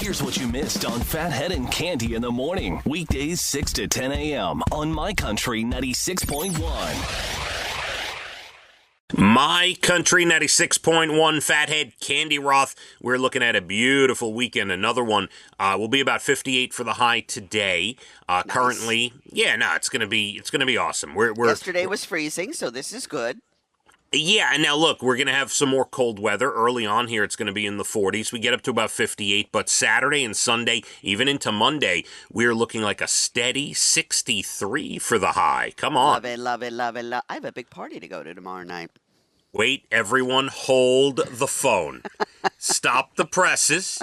Here's what you missed on Phathead and Cande in the morning. Weekdays 6 to 10 a.m. on My Country 96.1. My Country 96.1, Phathead, Cande Roth. We're looking at a beautiful weekend. Another one will be about 58 for the high today. Nice. Currently, it's gonna be awesome. Yesterday was freezing, so this is good. Yeah, and now look, we're gonna have some more cold weather early on here. It's gonna be in the 40s. We get up to about 58, but Saturday and Sunday, even into Monday, we're looking like a steady 63 for the high. Come on. Love it, love it, love it, love. I have a big party to go to tomorrow night. Wait, everyone, hold the phone. Stop the presses,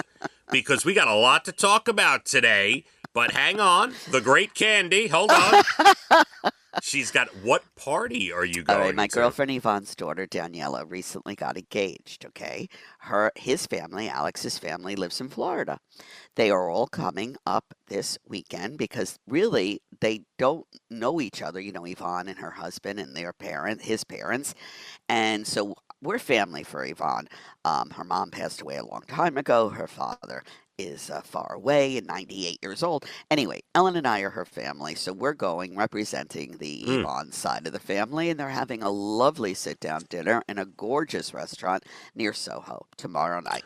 because we got a lot to talk about today. But hang on, the great Cande, hold on. She's got, what party are you going to? All right, my girlfriend Yvonne's daughter, Daniela, recently got engaged, okay? His family, Alex's family, lives in Florida. They are all coming up this weekend because really they don't know each other, Yvonne and her husband and his parents. And so we're family for Yvonne. Her mom passed away a long time ago. Her father is far away and 98 years old. Anyway, Ellen and I are her family, so we're going representing the Yvonne side of the family, and they're having a lovely sit-down dinner in a gorgeous restaurant near Soho tomorrow night.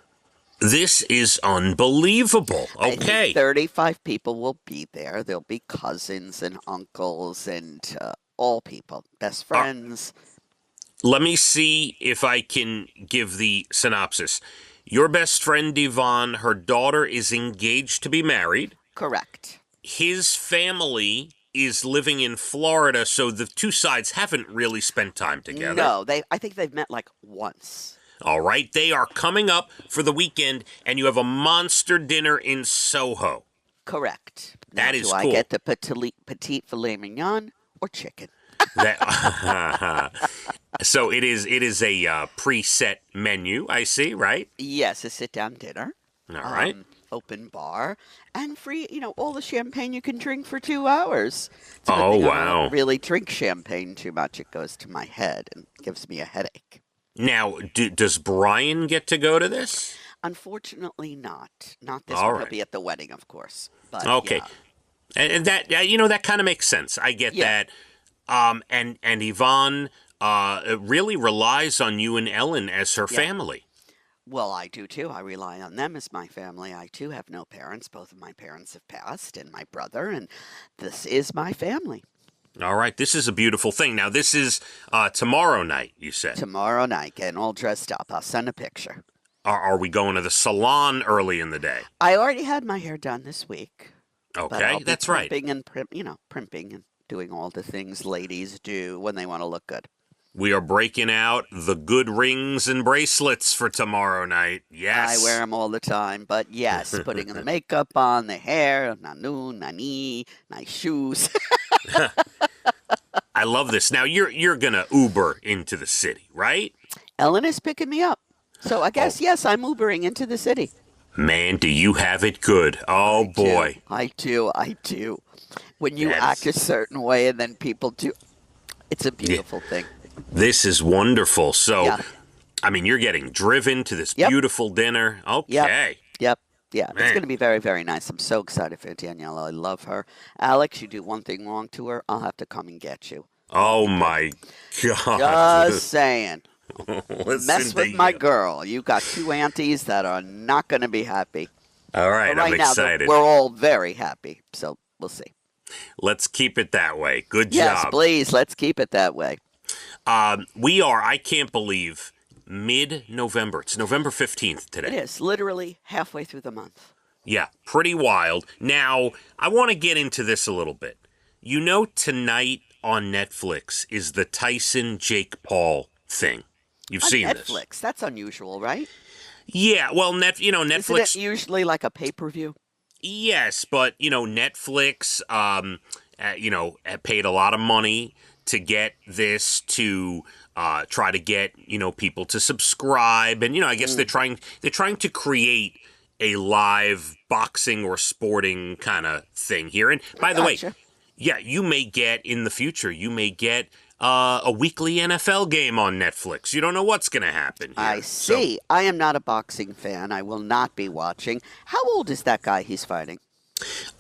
This is unbelievable. Okay. I think 35 people will be there. There'll be cousins and uncles and all people, best friends. Let me see if I can give the synopsis. Your best friend, Yvonne, her daughter is engaged to be married. Correct. His family is living in Florida, so the two sides haven't really spent time together. No, I think they've met like once. All right, they are coming up for the weekend, and you have a monster dinner in Soho. Correct. That is cool. Do I get the petite filet mignon or chicken? So it is a preset menu, I see, right? Yes, a sit-down dinner. All right. Open bar and free, all the champagne you can drink for 2 hours. Oh, wow. I don't really drink champagne too much. It goes to my head and gives me a headache. Now, does Brian get to go to this? Unfortunately not. Not this All one. right. He'll be at the wedding, of course. But, Okay. yeah. And that, that kind of makes sense. I get that. And Yvonne really relies on you and Ellen as her family. Well, I do too. I rely on them as my family. I too have no parents. Both of my parents have passed, and my brother, and this is my family. All right. This is a beautiful thing. Now, this is tomorrow night, you said. Tomorrow night, getting all dressed up. I'll send a picture. Are we going to the salon early in the day? I already had my hair done this week. Okay, that's right. Primping and primping and doing all the things ladies do when they want to look good. We are breaking out the good rings and bracelets for tomorrow night. Yes. I wear them all the time, but yes, putting the makeup on, the hair, nanu, nani, nice shoes. I love this. Now, you're going to Uber into the city, right? Ellen is picking me up. So I guess, yes, I'm Ubering into the city. Man, do you have it good. Oh, boy. I do. When you act a certain way and then people do, it's a beautiful thing. This is wonderful. So, I mean, you're getting driven to this beautiful dinner. Okay. Yep. Yeah, Man. It's going to be very, very nice. I'm so excited for Daniela. I love her. Alex, you do one thing wrong to her, I'll have to come and get you. Oh, my God. Just saying. Mess with my girl. You got two aunties that are not going to be happy. All right, I'm excited. We're all very happy, so we'll see. Let's keep it that way. Good Yes, job. please. Let's keep it that way. We are, I can't believe, mid-November. It's November 15th today. It is literally halfway through the month. Yeah, pretty wild. Now, I want to get into this a little bit. Tonight on Netflix is the Tyson-Jake Paul thing. You've seen Netflix. this. Netflix. That's unusual, right? Yeah, well, Netflix... Isn't it usually like a pay-per-view? Yes, but, Netflix, paid a lot of money to get this, to try to get, people to subscribe. And, I guess they're trying to create a live boxing or sporting kind of thing here. And by the way, Yeah, you may get in the future, you may get a weekly NFL game on Netflix. You don't know what's going to happen here. I see. I am not a boxing fan. I will not be watching. How old is that guy he's fighting?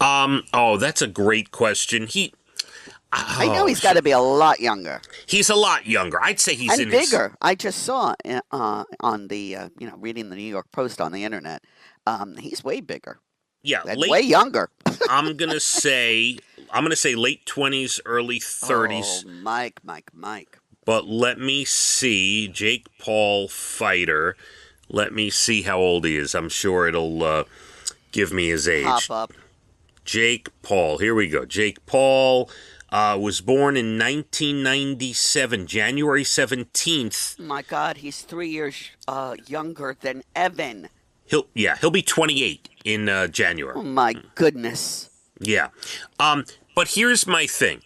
Oh, that's a great question. I know he's got to be a lot younger He's a lot younger. I'd say he's and in bigger. I just saw on the reading the New York Post on the internet. He's way bigger. Yeah, And way younger. I'm gonna say late 20s, early 30s. Oh, Mike. But let me see, Jake Paul fighter. Let me see how old he is. I'm sure it'll give me his age. Pop up. Jake Paul. Here we go. Jake Paul was born in 1997, January 17th. My God, he's 3 years younger than Evan. He'll be 28 in January. Oh my goodness. Yeah. But here's my thing.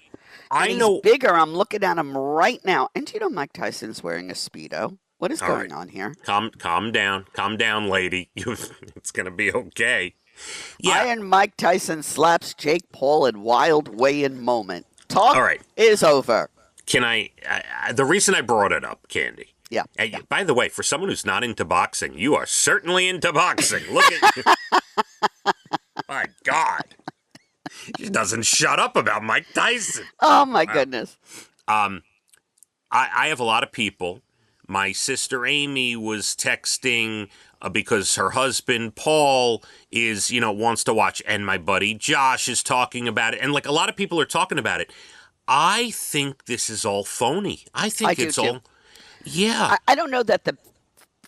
He's bigger. I'm looking at him right now. And you know Mike Tyson's wearing a Speedo. What is going on here? Calm down, lady. It's gonna be okay. Yeah. Iron Mike Tyson slaps Jake Paul in wild weigh-in moment. Talk All right. is over. Can I? The reason I brought it up, Candy. Yeah. By the way, for someone who's not into boxing, you are certainly into boxing. Look at my God. He doesn't shut up about Mike Tyson. Oh, my goodness. I have a lot of people. My sister Amy was texting because her husband Paul wants to watch, and my buddy Josh is talking about it, and like a lot of people are talking about it. I think this is all phony. I think it's all. Yeah. I don't know that the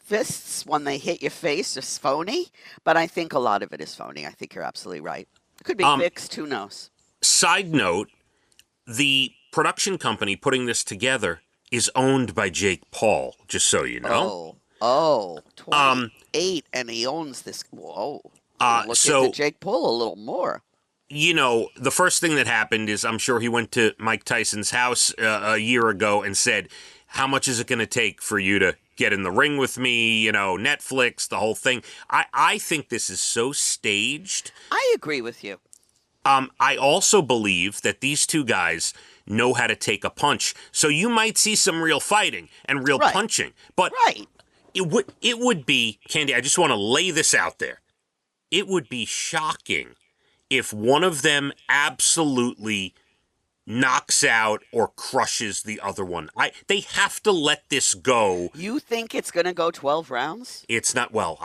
fists, when they hit your face, is phony, but I think a lot of it is phony. I think you're absolutely right. It could be fixed. Who knows? Side note, the production company putting this together is owned by Jake Paul, just so you know. 28, and he owns this. Whoa. Look into Jake Paul a little more. The first thing that happened is I'm sure he went to Mike Tyson's house a year ago and said, how much is it going to take for you to get in the ring with me? Netflix, the whole thing. I think this is so staged. I agree with you. I also believe that these two guys know how to take a punch. So you might see some real fighting and real punching. But it would be, Candy, I just want to lay this out there. It would be shocking if one of them absolutely knocks out or crushes the other one. They have to let this go. You think it's going to go 12 rounds? It's not. Well,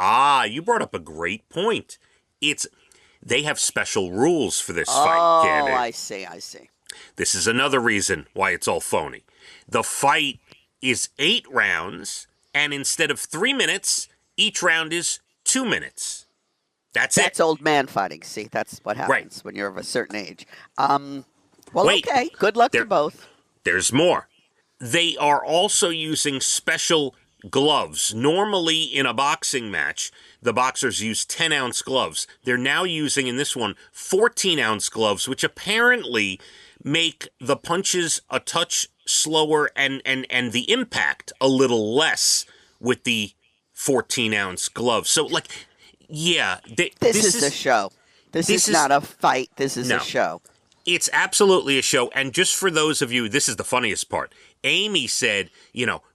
you brought up a great point. They have special rules for this fight, Candy. Oh, I see. This is another reason why it's all phony. The fight is 8 rounds, and instead of 3 minutes, each round is 2 minutes. That's old man fighting. See, that's what happens when you're of a certain age. Wait, okay. Good luck to both. There's more. They are also using special gloves. Normally, in a boxing match, the boxers use 10-ounce gloves. They're now using, in this one, 14-ounce gloves, which apparently make the punches a touch slower and the impact a little less with the 14-ounce gloves. So, this is a show. This is not a fight. This is a show. It's absolutely a show. And just for those of you, this is the funniest part. Amy said,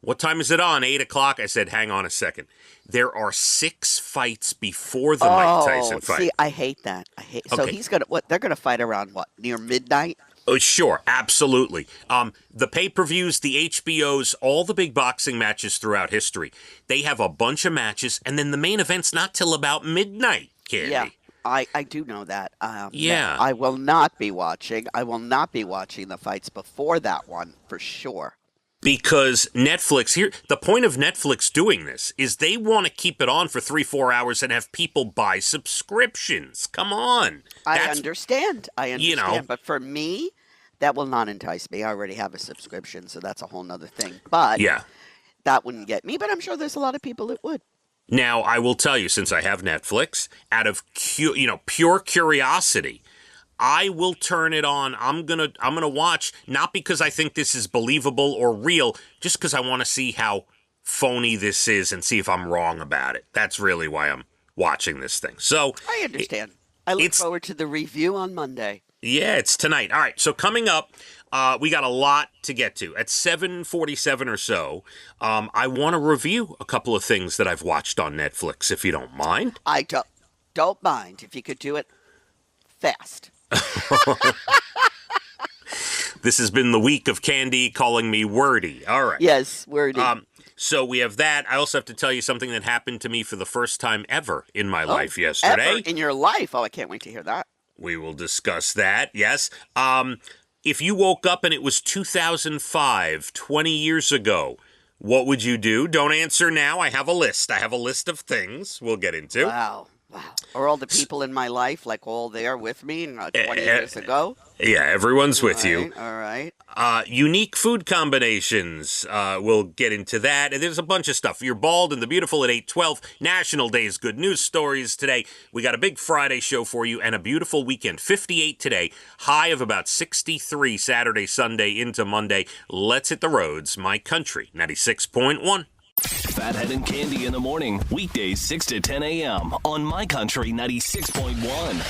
what time is it on? 8 o'clock? I said, hang on a second. There are 6 fights before the Mike Tyson fight. See, I hate that. So he's going to, they're going to fight around near midnight? Oh, sure, absolutely. The pay-per-views, the HBOs, all the big boxing matches throughout history, they have a bunch of matches, and then the main event's not till about midnight, Candy. Yeah. I do know that. I will not be watching. I will not be watching the fights before that one, for sure. Because Netflix, the point of Netflix doing this is they want to keep it on for 3-4 hours and have people buy subscriptions. Come on. I understand. But for me, that will not entice me. I already have a subscription, so that's a whole nother thing. But that wouldn't get me, but I'm sure there's a lot of people that would. Now, I will tell you, since I have Netflix, out of pure curiosity, I will turn it on. I'm gonna watch, not because I think this is believable or real, just because I want to see how phony this is and see if I'm wrong about it. That's really why I'm watching this thing. So I understand. I look forward to the review on Monday. Yeah, it's tonight. All right, so coming up, we got a lot to get to. At 7:47 or so, I want to review a couple of things that I've watched on Netflix, if you don't mind. I don't mind if you could do it fast. This has been the week of Candy calling me wordy. All right. Yes, wordy. So we have that. I also have to tell you something that happened to me for the first time ever in my life yesterday. Ever in your life? Oh, I can't wait to hear that. We will discuss that, yes. If you woke up and it was 2005, 20 years ago, what would you do? Don't answer now. I have a list. I have a list of things we'll get into. Wow. Are all the people in my life like all there with me 20 years ago? Yeah, everyone's with you. All right. Unique food combinations. We'll get into that. And there's a bunch of stuff. You're bald and the beautiful at 8:12. National Day's good news stories today. We got a big Friday show for you and a beautiful weekend. 58 today. High of about 63 Saturday, Sunday into Monday. Let's hit the roads. My Country 96.1. Phathead and Cande in the morning, weekdays 6 to 10 a.m. on My Country 96.1.